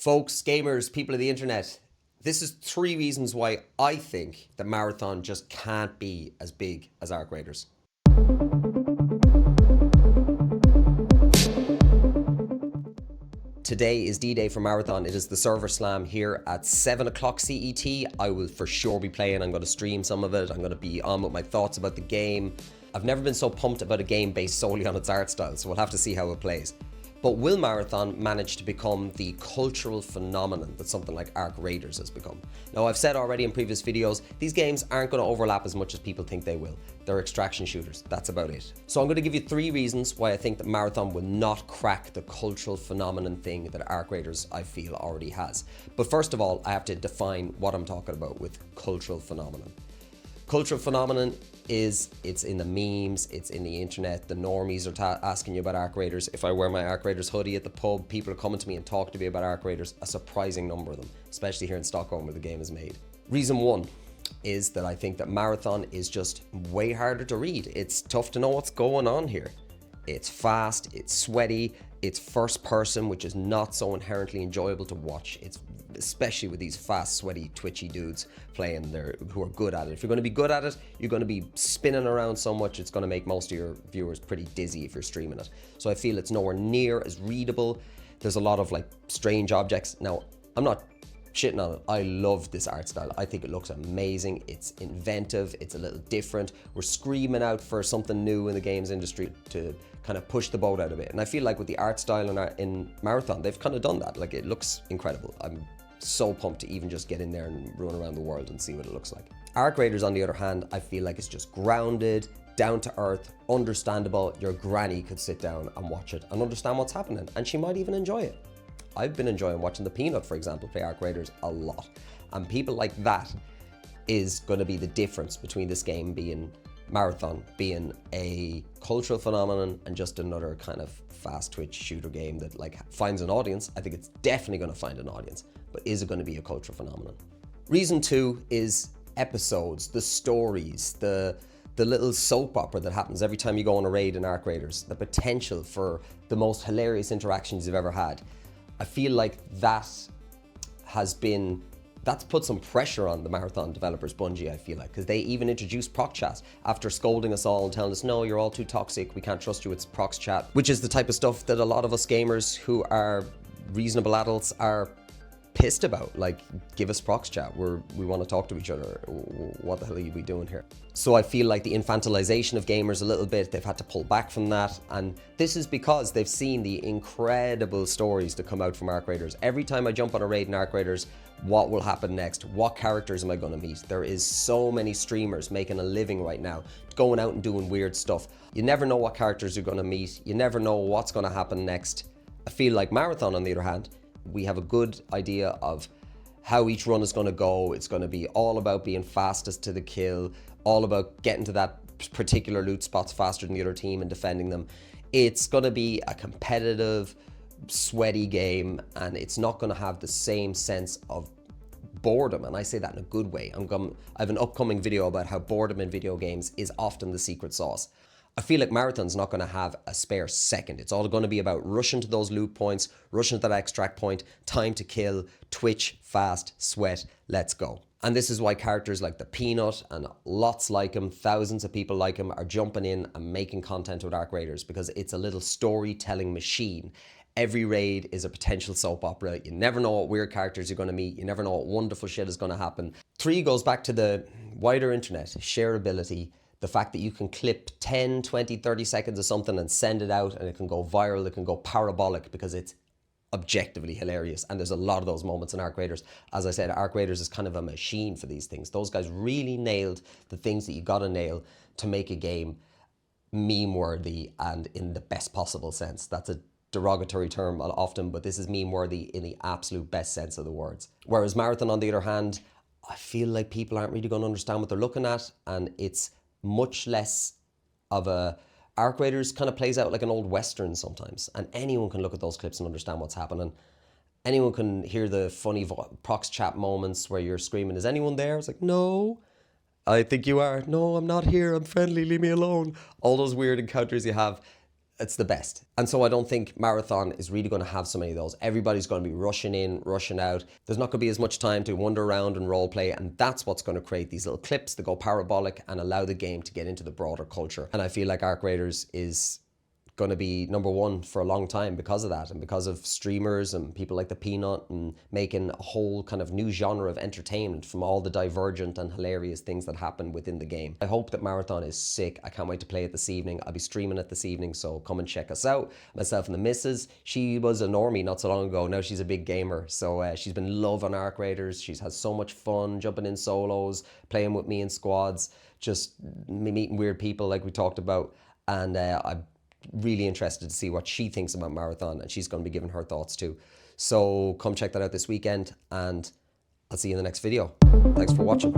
Folks, gamers, people of the internet, this is 3 reasons why I think that Marathon just can't be as big as Arc Raiders. Today is D-Day for Marathon. It is the server slam here at 7 o'clock CET. I will for sure be playing. I'm going to stream some of it. I'm going to be on with my thoughts about the game. I've never been so pumped about a game based solely on its art style, so we'll have to see how it plays. But will Marathon manage to become the cultural phenomenon that something like Arc Raiders has become? Now, I've said already in previous videos, these games aren't going to overlap as much as people think they will. They're extraction shooters, that's about it. So I'm going to give you 3 reasons why I think that Marathon will not crack the cultural phenomenon thing that Arc Raiders, I feel, already has. But first of all, I have to define what I'm talking about with cultural phenomenon. Cultural phenomenon is, it's in the memes, it's in the internet, the normies are asking you about Arc Raiders. If I wear my Arc Raiders hoodie at the pub, people are coming to me and talk to me about Arc Raiders, a surprising number of them, especially here in Stockholm where the game is made. Reason 1 is that I think that Marathon is just way harder to read. It's tough to know what's going on here. It's fast, it's sweaty, it's first person, which is not so inherently enjoyable to watch. It's especially with these fast, sweaty, twitchy dudes playing there who are good at it. If you're going to be good at it, you're going to be spinning around so much it's going to make most of your viewers pretty dizzy if you're streaming it. So I feel it's nowhere near as readable. There's a lot of like strange objects. Now, I'm not shitting on it. I love this art style. I think it looks amazing. It's inventive. It's a little different. We're screaming out for something new in the games industry to kind of push the boat out of it. And I feel like with the art style in Marathon, they've kind of done that. Like, it looks incredible. I'm so pumped to even just get in there and run around the world and see what it looks like. Arc Raiders, on the other hand, I feel like it's just grounded, down to earth, understandable. Your granny could sit down and watch it and understand what's happening, and she might even enjoy it. I've been enjoying watching the Peanut, for example, play Arc Raiders a lot. And people like that is going to be the difference between this game being Marathon, being a cultural phenomenon, and just another kind of fast twitch shooter game that like finds an audience. I think it's definitely going to find an audience, but is it going to be a cultural phenomenon? Reason 2 is episodes, the stories, the little soap opera that happens every time you go on a raid in Arc Raiders, the potential for the most hilarious interactions you've ever had. I feel like that's put some pressure on the Marathon developers, Bungie, I feel like, because they even introduced proc chat after scolding us all and telling us, no, you're all too toxic, we can't trust you, it's prox chat, which is the type of stuff that a lot of us gamers who are reasonable adults are pissed about. Like, give us prox chat, we want to talk to each other, what the hell are we doing here? So I feel like the infantilization of gamers a little bit, they've had to pull back from that, and this is because they've seen the incredible stories that come out from Arc Raiders. Every time I jump on a raid in Arc Raiders, what will happen next? What characters am I going to meet? There is so many streamers making a living right now, going out and doing weird stuff. You never know what characters you're going to meet, you never know what's going to happen next. I feel like Marathon, on the other hand, we have a good idea of how each run is going to go. It's going to be all about being fastest to the kill, all about getting to that particular loot spots faster than the other team and defending them. It's going to be a competitive, sweaty game, and it's not going to have the same sense of boredom, and I say that in a good way. I have an upcoming video about how boredom in video games is often the secret sauce. I feel like Marathon's not going to have a spare second. It's all going to be about rushing to those loot points, rushing to that extract point, time to kill, twitch, fast, sweat, let's go. And this is why characters like the Peanut and lots like him, thousands of people like him, are jumping in and making content with Arc Raiders, because it's a little storytelling machine. Every raid is a potential soap opera. You never know what weird characters you're going to meet. You never know what wonderful shit is going to happen. 3 goes back to the wider internet, shareability, the fact that you can clip 10, 20, 30 seconds of something and send it out and it can go viral, it can go parabolic because it's objectively hilarious. And there's a lot of those moments in Arc Raiders. As I said, Arc Raiders is kind of a machine for these things. Those guys really nailed the things that you gotta nail to make a game meme-worthy, and in the best possible sense. That's a derogatory term often, but this is meme-worthy in the absolute best sense of the words. Whereas Marathon, on the other hand, I feel like people aren't really gonna understand what they're looking at, and it's much less of a... Arc Raiders kind of plays out like an old Western sometimes, and anyone can look at those clips and understand what's happening. Anyone can hear the funny prox chat moments where you're screaming, is anyone there? It's like, no, I think you are. No, I'm not here. I'm friendly. Leave me alone. All those weird encounters you have. it's the best. And so I don't think Marathon is really going to have so many of those. Everybody's going to be rushing in, rushing out. There's not going to be as much time to wander around and role play, and that's what's going to create these little clips that go parabolic and allow the game to get into the broader culture. And I feel like Arc Raiders is going to be number one for a long time because of that, and because of streamers and people like the Peanut, and making a whole kind of new genre of entertainment from all the divergent and hilarious things that happen within the game. I hope that Marathon is sick. I can't wait to play it this evening. I'll be streaming it this evening, so come and check us out. Myself and the missus, she was a normie not so long ago. Now she's a big gamer, so she's been loving Arc Raiders. She's had so much fun jumping in solos, playing with me in squads, just meeting weird people like we talked about. And I'm really interested to see what she thinks about Marathon, and she's going to be giving her thoughts too. So come check that out this weekend, and I'll see you in the next video. Thanks for watching.